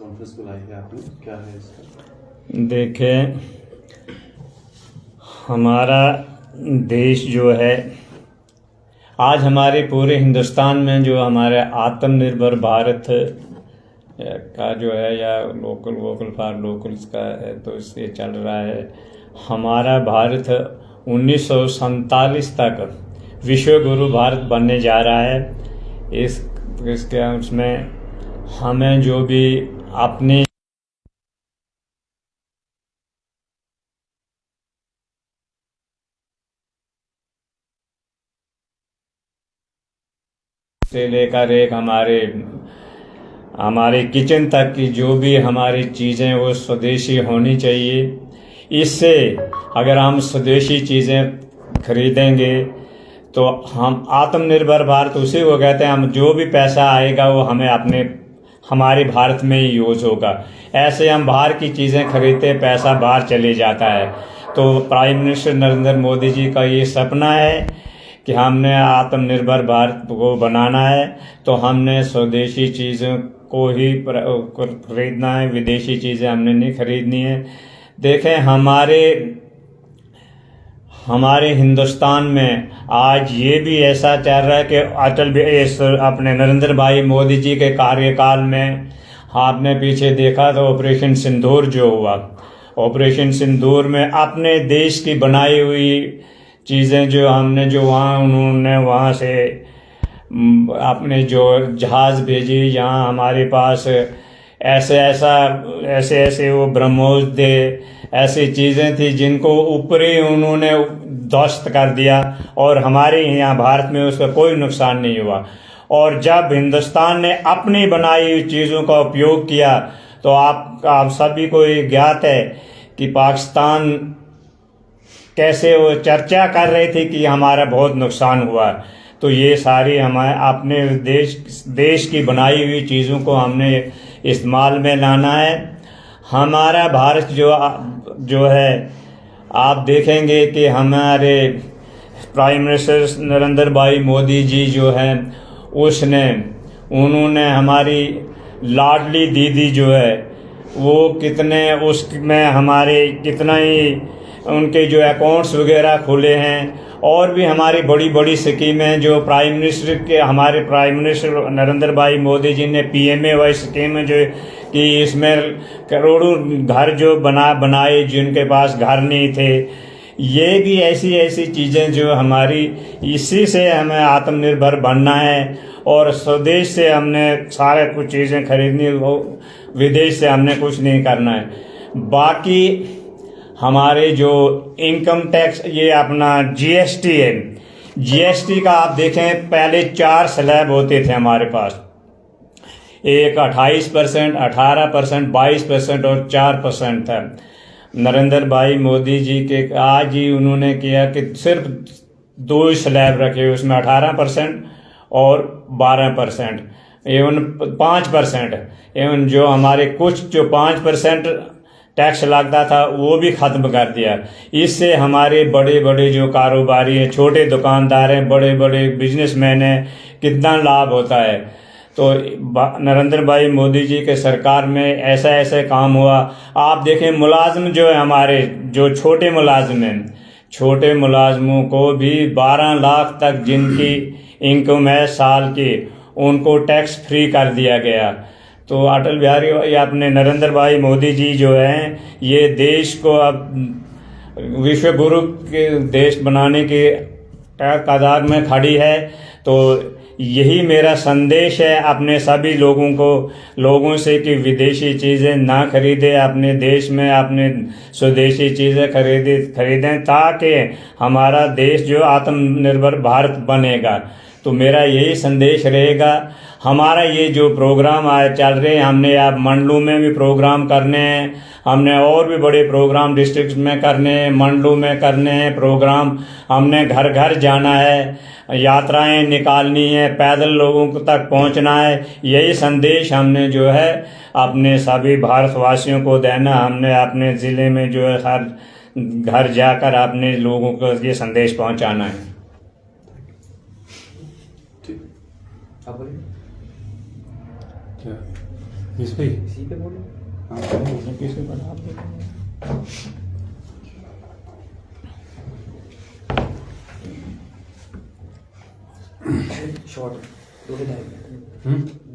Conference बुलाई है आपने, क्या है इसका? देखें, हमारा देश जो है आज हमारे पूरे हिंदुस्तान में जो हमारे आत्मनिर्भर भारत का जो है या लोकल वोकल फॉर लोकल्स का है, तो इससे चल रहा है। हमारा भारत 1947 तक विश्व गुरु भारत बनने जा रहा है। इसके उसमें हमें जो भी अपनी से लेकर एक हमारे किचन तक की जो भी हमारी चीज़ें वो स्वदेशी होनी चाहिए। इससे अगर हम स्वदेशी चीज़ें खरीदेंगे तो हम आत्मनिर्भर भारत उसी को कहते हैं। हम जो भी पैसा आएगा वो हमारे भारत में ही यूज होगा। ऐसे हम बाहर की चीज़ें खरीदते, पैसा बाहर चले जाता है। तो प्राइम मिनिस्टर नरेंद्र मोदी जी का ये सपना है कि हमने आत्मनिर्भर भारत को बनाना है, तो हमने स्वदेशी चीज़ों को ही खरीदना है, विदेशी चीज़ें हमने नहीं खरीदनी है। देखें, हमारे हिंदुस्तान में आज ये भी ऐसा चल रहा है कि अपने नरेंद्र भाई मोदी जी के कार्यकाल में आपने पीछे देखा तो ऑपरेशन सिंदूर जो हुआ, ऑपरेशन सिंदूर में अपने देश की बनाई हुई चीज़ें जो उन्होंने वहाँ से अपने जो जहाज़ भेजी, यहाँ हमारे पास ऐसे वो ब्रह्मोस थे, ऐसी चीज़ें थी जिनको ऊपरी उन्होंने ध्वस्त कर दिया और हमारे यहाँ भारत में उसका कोई नुकसान नहीं हुआ। और जब हिंदुस्तान ने अपनी बनाई हुई चीज़ों का उपयोग किया तो आप सभी को ये ज्ञात है कि पाकिस्तान कैसे वो चर्चा कर रहे थे कि हमारा बहुत नुकसान हुआ। तो ये सारी हमारे अपने देश की बनाई हुई चीज़ों को हमने इस्तेमाल में लाना है। हमारा भारत जो है, आप देखेंगे कि हमारे प्राइम मिनिस्टर नरेंद्र भाई मोदी जी जो हैं उन्होंने हमारी लाडली दीदी जो है वो उसमें हमारे कितना ही उनके जो अकाउंट्स वगैरह खुले हैं। और भी हमारी बड़ी बड़ी स्कीमें जो हमारे प्राइम मिनिस्टर नरेंद्र भाई मोदी जी ने PMAY स्कीम जो कि इसमें करोड़ों घर जो बनाए जिनके पास घर नहीं थे। ये भी ऐसी चीज़ें जो हमारी, इसी से हमें आत्मनिर्भर बनना है और स्वदेश से हमने सारे कुछ चीज़ें खरीदनी हो, विदेश से हमने कुछ नहीं करना है। बाकी हमारे जो इनकम टैक्स, ये अपना GST है, GST का आप देखें पहले 4 स्लैब होते थे हमारे पास, एक 28%, 18%, 22% और 4% था। नरेंद्र भाई मोदी जी के आज ही उन्होंने किया कि सिर्फ 2 स्लैब रखे, उसमें 18% और 12% एवं 5%, एवं जो हमारे कुछ जो 5% टैक्स लगता था वो भी ख़त्म कर दिया। इससे हमारे बड़े बड़े जो कारोबारी हैं, छोटे दुकानदार हैं, बड़े बड़े बिजनेसमैन हैं, कितना लाभ होता है। तो नरेंद्र भाई मोदी जी के सरकार में ऐसा काम हुआ। आप देखें, मुलाजिम जो है हमारे, जो छोटे मुलाजिम हैं, छोटे मुलाजिमों को भी 12 लाख तक जिनकी इनकम है साल की, उनको टैक्स फ्री कर दिया गया। तो अटल बिहारी या अपने नरेंद्र भाई मोदी जी जो हैं, ये देश को अब विश्व गुरु के देश बनाने के कगार में खड़ी है। तो यही मेरा संदेश है अपने सभी लोगों से कि विदेशी चीज़ें ना खरीदें, अपने देश में अपने स्वदेशी चीज़ें खरीदें ताकि हमारा देश जो आत्मनिर्भर भारत बनेगा। तो मेरा यही संदेश रहेगा। हमारा ये जो प्रोग्राम चल रहे हैं, हमने अब मंडलों में भी प्रोग्राम करने हैं, हमने और भी बड़े प्रोग्राम डिस्ट्रिक्ट में करने हैं, मंडलों में करने हैं प्रोग्राम। हमने घर घर जाना है, यात्राएं निकालनी है, पैदल लोगों तक पहुंचना है। यही संदेश हमने जो है अपने सभी भारतवासियों को देना। हमने अपने ज़िले में जो है हर घर जाकर अपने लोगों को ये संदेश पहुंचाना है। ठीक, आप बोलिए। इस पे इसी पे बोलो। हाँ किसके बना आप देखो। शॉर्ट 2 से 2.5 मिनट।